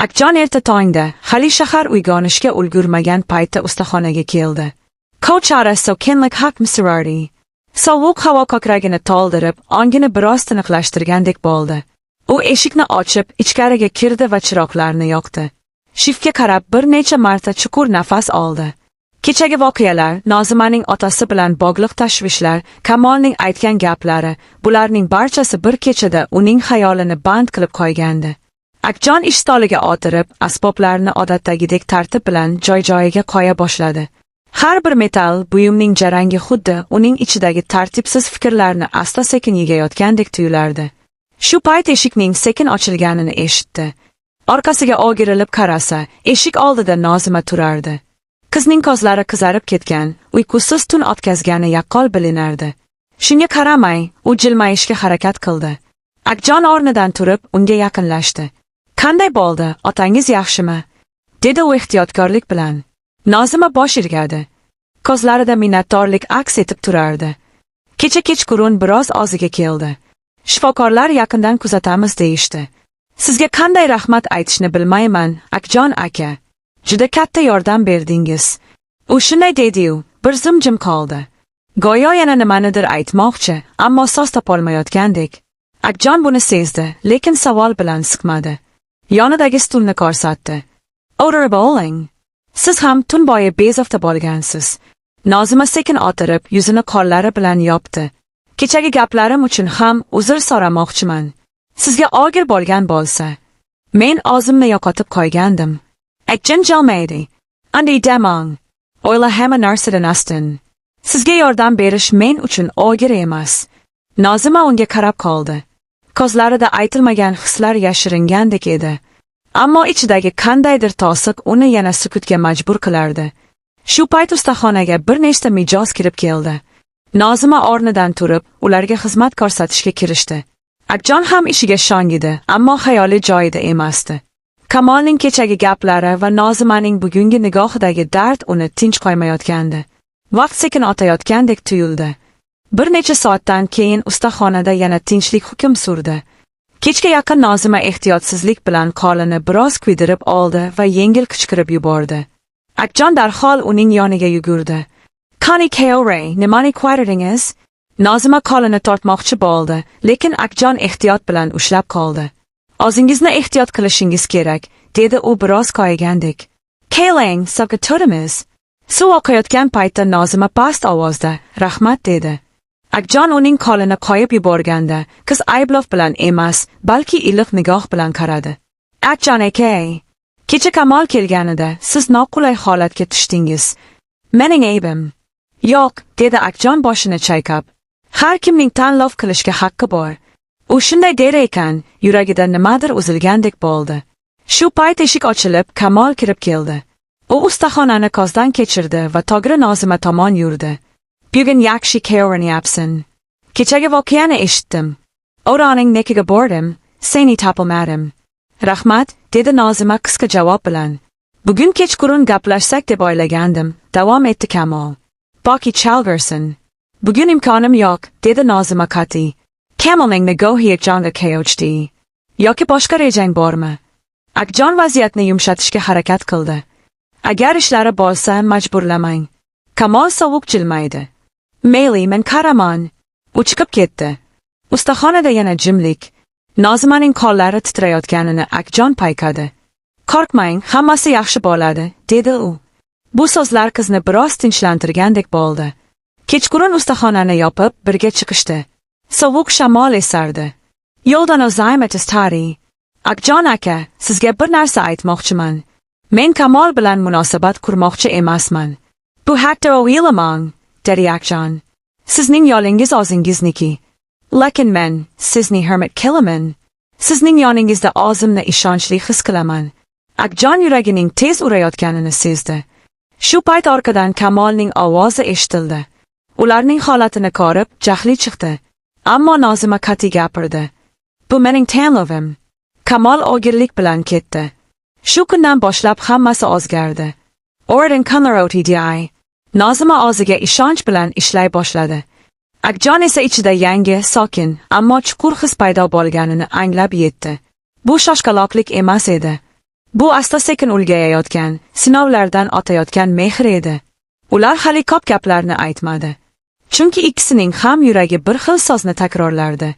Akjon erta tongda, hali shahar uyg'onishga ulgurmagan paytda ustaxonaga keldi. Ko'chara sokinlik haqm surardi. Sovuq havo ko'kragini to'ldirib, ongini biroz tiniqlashtirgandek bo'ldi. U eshikni ochib, ichkariga kirdi va chiroqlarni yoqdi. Shiftga qarab bir necha marta chuqur nafas oldi. Kechagi voqealar, Nozimaning otasi bilan bog'liq tashvishlar, Kamolning aytgan gaplari, bularning barchasi bir kechada uning xayolini band qilib qo'ygandi. Akjon ish stoliga o'tirib, asboblarni odatdagidek tartib bilan joy-joyiga qo'ya boshladi. Har bir metall buyumning jarangi xuddi uning ichidagi tartibsiz fikrlarni asta-sekin yegayotgandek tuyulardi. Shu payt eshikning sekin ochilganini eshitdi. Orqasiga o'girilib qarasa, eshik oldida Nozima turardi. Qizning ko'zlari qizarib ketgan, uyqusiz tun o'tkazgani yaqqol bilinardi. Shunga qaramay, u jilmayishga harakat qildi. Akjon o'rnidan turib, unga yaqinlashdi. "Qanday bo'ldi, otangiz yaxshimi?" dedi u ehtiyotkorlik bilan. Nozima bosh irgadi. Ko'zlarida minnatdorlik aks etib turardi. Kecha kechqurun biroz oziga keldi. Shifokorlar yaqindan kuzatamiz deyishdi. "Sizga qanday rahmat aytishni bilmayman, Akjon aka. Juda katta yordam berdingiz." U shunday dedi-yu, bir zum jim qoldi. Go'yo yana nimanidir aytmoqchi, ammo so'z topolmayotgandek. Akjon buni sezdi, lekin savol bilan siqmadi. Yonidagi stulni ko'rsatdi. "O'tirib oling. Siz ham tun bo'yi bezovta bo'lgansiz." Nozima sekin o'tirib, yuzini qo'llari bilan yopdi. "Kechagi gaplarim uchun ham uzr so'ramoqchiman. Sizga og'ir bo'lgan bo'lsa, men o'zimni yo'qotib qo'ygandim." Akjon jilmaydi. "Anday demang. O'yla hamma narsadan ustun. Sizga yordam berish men uchun og'ir emas." Nozima unga qarab qoldi. Ko'zlarida aytilmagan hislar yashiringandek edi. Ammo ichidagi qandaydir to'siq uni yana sukutga majbur qilardi. Shu payt ustaxonaga bir nechta mijoz kirib keldi. Nozima o'rnidan turib, ularga xizmat ko'rsatishga kirishdi. Akjon ham ishiga shongidi, ammo xayoli joyida emasdi. Kamolning kechagi gaplari va Nozimaning bugungi nigohidagi dard uni tinch qo'ymayotgandi. Vaqt sekin o'tayotgandek tuyuldi. Bir necha soatdan keyin ustaxonada yana tinchlik hukm surdi. Kechga yaqin Nozima ehtiyotsizlik bilan qo'lini biroz kuydirib oldi va yengil qichqirib yubordi. Akjon darhol uning yoniga yugurdi. "Qani Kaore, nimani qilardingiz?" Nozima qo'lini tortmoqchi bo'ldi, lekin Akjon ehtiyot bilan ushlab qoldi. "O'zingizni ehtiyot qilishingiz kerak", dedi u biroz qo'ygandek. "Keling, sovga turamiz." Suv oqayotgan paytda Nozima past ovozda "Rahmat" dedi. Akjon uning qo'lini qo'yib yuborganda, qiz ayblov bilan emas, balki iliq nigoh bilan qaradi. "Akjon aka, kecha Kamol kelganida siz noqulay holatga tushdingiz. Mening aybim." "Yo'q", dedi Akjon boshini chayqab. "Har kimning tanlov qilishga haqqi bor." U shunday der ekan, yuragida nimadir uzilgandek bo'ldi. Shu payt eshik ochilib, Kamol kirib keldi. U ustaxonani ko'zdan kechirdi va to'g'ri Nozima tomon yurdi. "Bugun yaxshi ko'rinyapsan. Kechagi voqeani eshitdim. O'roning nekiga bordim, seni topolmadim." "Rahmat", dedi Nozima qisqa javob bilan. "Bugun kechqurun gaplashsak deb o'ylagandim", davom etdi Kamol. "Boki chalg'irsin." "Bugun imkonim yo'q", dedi Nozima qat'iy. Kamolning nigohi Akjonga ko'chdi. "Yoki boshqa rejang bormi?" Akjon vaziyatni yumshatishga harakat qildi. "Agar ishlari bo'lsa, majburlamang." Kamol sovuq jilmaydi. "Mayli, men qaraman." U chiqib ketdi. Ustaxonada yana jimlik. Nozimaning qo'llari titrayotganini Akjon payqadi. "Qo'rqmang, hammasi yaxshi bo'ladi", dedi u. Bu so'zlar qizni biroz tinchlantirgandek bo'ldi. Kechqurun ustaxonani yopib, birga chiqishdi. Sovuq shamol esardi. "Yo'ldan o'zaymiz tari. Akjon aka, sizga bir narsa aytmoqchiman. Men Kamol bilan munosabat qurmoqchi emasman. Bu haqda o'ylamang", dedi Akjon. "Sizning yo'lingiz o'zingizniki. Lekin men sizni hurmat qilaman. Sizning yoningizda o'zimni ishonchli his qilaman." Akjon yuragining tez urayotganini sezdi. Shu payt orqadan Kamolning ovozi eshitildi. Ularning holatini ko'rib, jahli chiqdi. Ammo Nozima qat'iy gapirdi. "Bu mening tanlovim." Kamol o'girlik bilan ketdi. Shu kundan boshlab hammasi o'zgardi. Oradan kunlar o'tdi. Nozima o'ziga ishonch bilan ishlay boshladi. Akjon esa ichida yangi, sokin, ammo chuqur his paydo bo'lganini anglab yetdi. Bu shoshqaloqlik emas edi. Bu asta-sekin ulgayayotgan, sinovlardan o'tayotgan mehr edi. Ular hali ko'p gaplarni aytmadi. Chunki ikkisining ham yuragi bir xil so'zni takrorlardi.